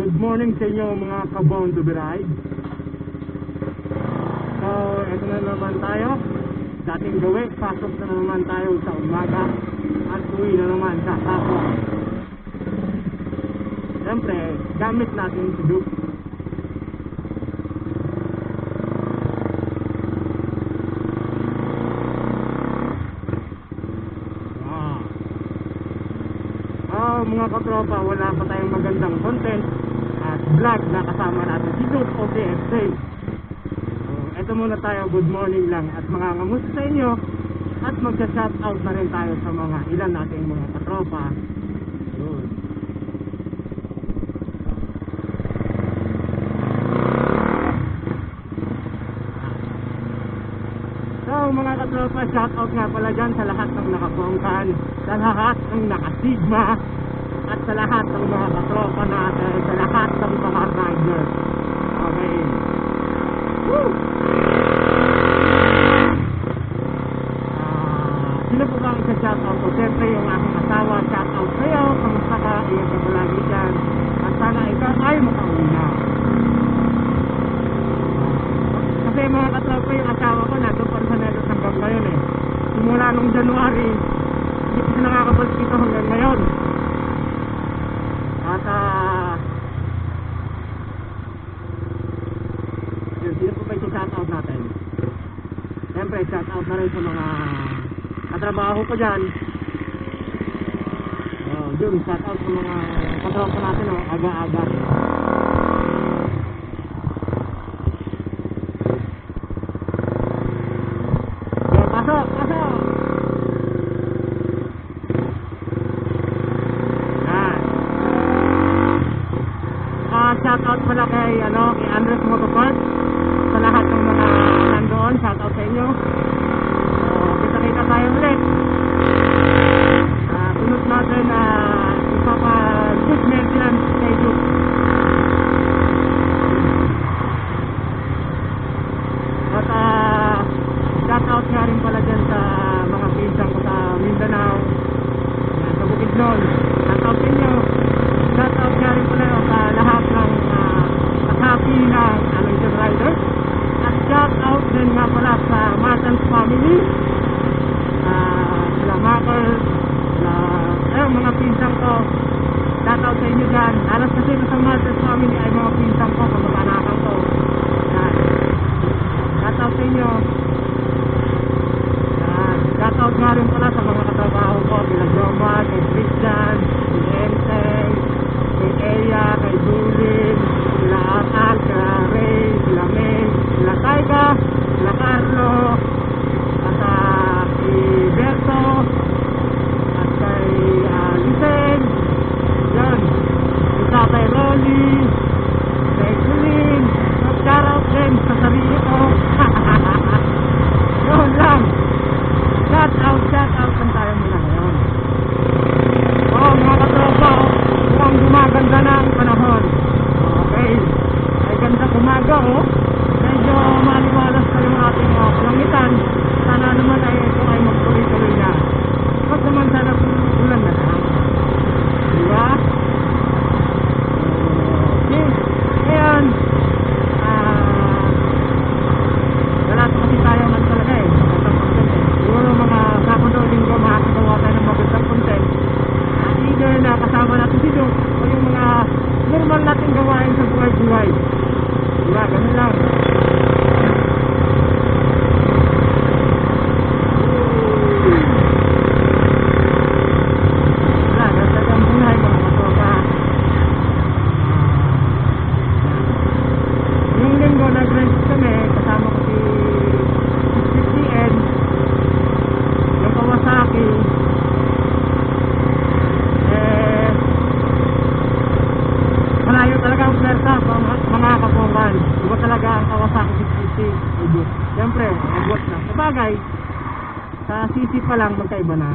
Good morning sa inyo mga ka-Born to be Ride. So, ito na naman tayo. Dating gawin, pasok na naman tayo sa umaga at uwi na naman sa hapon. Siyempre, gamit natin si Duke. Mga katropa, wala pa tayong magandang content at vlog na kasama natin si Duke o PFC. So, eto muna tayo, good morning lang at mga ngamusta sa inyo at magsa-shoutout na rin tayo sa mga ilan nating mga katropa. Yun. So mga katropa, shoutout nga pala dyan sa lahat ng nakabongkan, sa lahat ng nakasigma, at sa lahat ng mga katropa natin, sa lahat ng mga riders. Okay. Woo! Sino po bang isa-shoutout ko? Siyempre yung aking asawa, shoutout sa'yo. Kamusta ka? Iyan ka palagi dyan. At sana ikaw ay makauwi na. Kasi mga katropa, yung asawa ko nandun pa rin sa Negros hanggang ngayon eh. Simula nung January, hindi pa siya nakakabalik dito hanggang ngayon. At yun, sino po ba yung shoutout natin? Siyempre shoutout na rin sa mga katrabaho ko dyan. Yun, shoutout sa mga katrabaho natin aga-aga. Yun, pasok! Shoutout pala kay Andres Motoparts, sa lahat ng mga nandoon, shoutout sa inyo. Kita-kita tayo ulit. Sunod natin ipapa-good maintenance kay Duke. At shoutout nga rin pala dyan sa mga pinsan ko sa Mindanao, sa Bukidnon. Shoutout sa inyo. Shoutout nga rin pala sa lahat ng kasapi ng Alliance Riders. At shoutout din nga pala sa Martins family, sila Makers, mga pinsan ko. Shoutout sa inyo dyan. Alas kasi sa Martins family ay mga pinsan ko, kamag-anakan ko. Shoutout sa inyo. Shoutout nga rin pala sa mga katrabaho ko, sila Joma, kay Christian, si Enteng, kay Eya, kay Julin, sila Atal, sila Ray, sila May, sila Taika, sila Carlo, at si Berto, at kay Lisen, yun, isa kay Rolly, kay Julin, shoutout din sa sarili ko. Yun lang. Shoutout lang tayo muna ngayon. Mga katropa, mukhang gumaganda na ang panahon. Okay, ay ganda umaga medyo maliwalas pa yung ating kalangitan. Sana naman ay ito ay magtuloy-tuloy na. Tapos naman sana ulan na lang, diba? Okay, ngayon wala kasi tayo man talaga siguro mga Sabado, Linggo makakagawa tayo ng magandang content. Either na kasama natin si Duke o yung mga normal natin gawain sa buhay-buhay. Diba? Ganun lang. Wala, ganda ang buhay mga katropa. Yung Linggo nag-rent kami, kasama ko si 50N, yung Kawasaki. Malayo talaga ang pwersa mga kapongan. Iba talaga ang Kawasaki 650. Siyempre, nag-watch na. Sabagay, sa CC pa lang magkaiba na.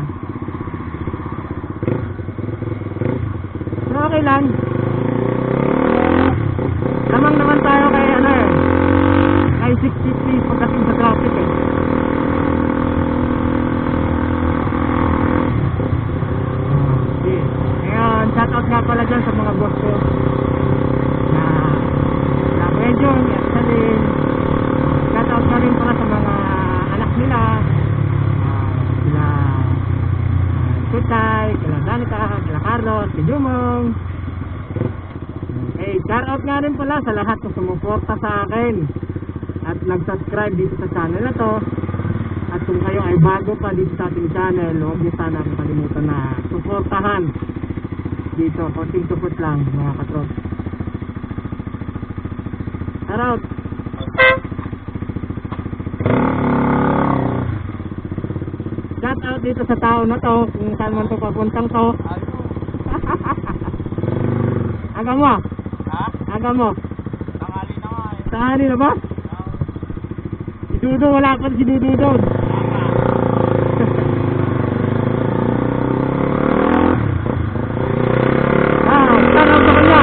So okay lang. Lamang naman tayo kay kay 650 pagdating sa traffic Okay. Ngayon, shoutout nga pala dyan sa mga boss ko. Monica, kila Carlos, si Jumong. Okay, shoutout nga rin pala sa lahat na sumuporta sa akin at nag-subscribe dito sa channel na to. At kung kayo ay bago pa dito sa ating channel, huwag niyo sana akong kalimutan na suportahan dito. Konting support lang mga katrop. Shoutout! Shoutout dito sa tao na to, kung saan man to papuntang to. Aga mo? Ha? Aga mo? Tanghali na nga eh. Tanghali na ba? Si Dudo, wala pa si Dudo doon. Shoutout sa kanya.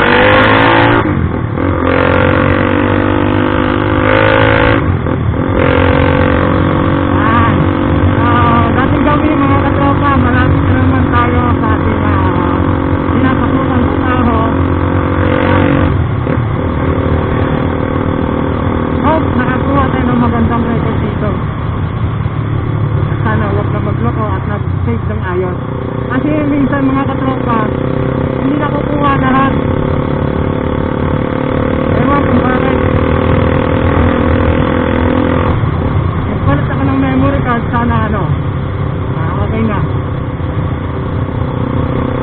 Dating gabi mga katropa, malapit na naman tayo sa ating pinapasukan sa tao. Hope nakakuha tayo ng magandang record dito. At sana huwag na magloko at nag-save ng ayos. Kasi minsan mga katropa, hindi nakukuha lahat. Ewan kung bakit. Nagpalit ako ng memory card, sana okay na.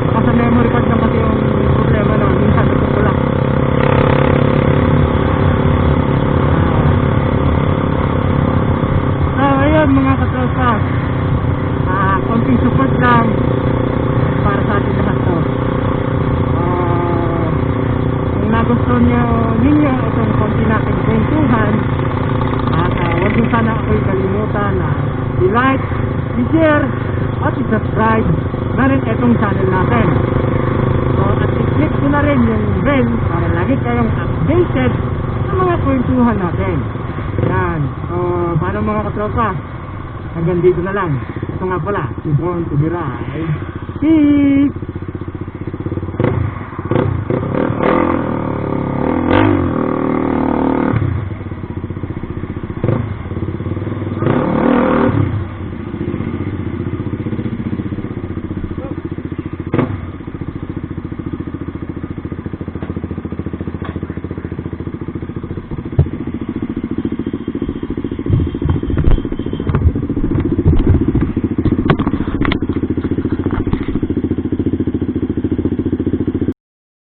Baka sa memory card lang kasi yung problema na minsan nagpupulak. So ayun mga katropa, konting support lang para sa ating lahat to. Kung nagustuhan ninyo itong konti nating kwentuhan, huwag nyo sana ako'y kalimutan na i-like, i-share at i-subscribe na rin itong channel natin. So at i-click ko na rin yung bell para lagi kayong updated sa mga kwentuhan natin. Yan. So paano mga katropa, hanggang dito na lang. Ito nga pala, si Born to be Right. Peace!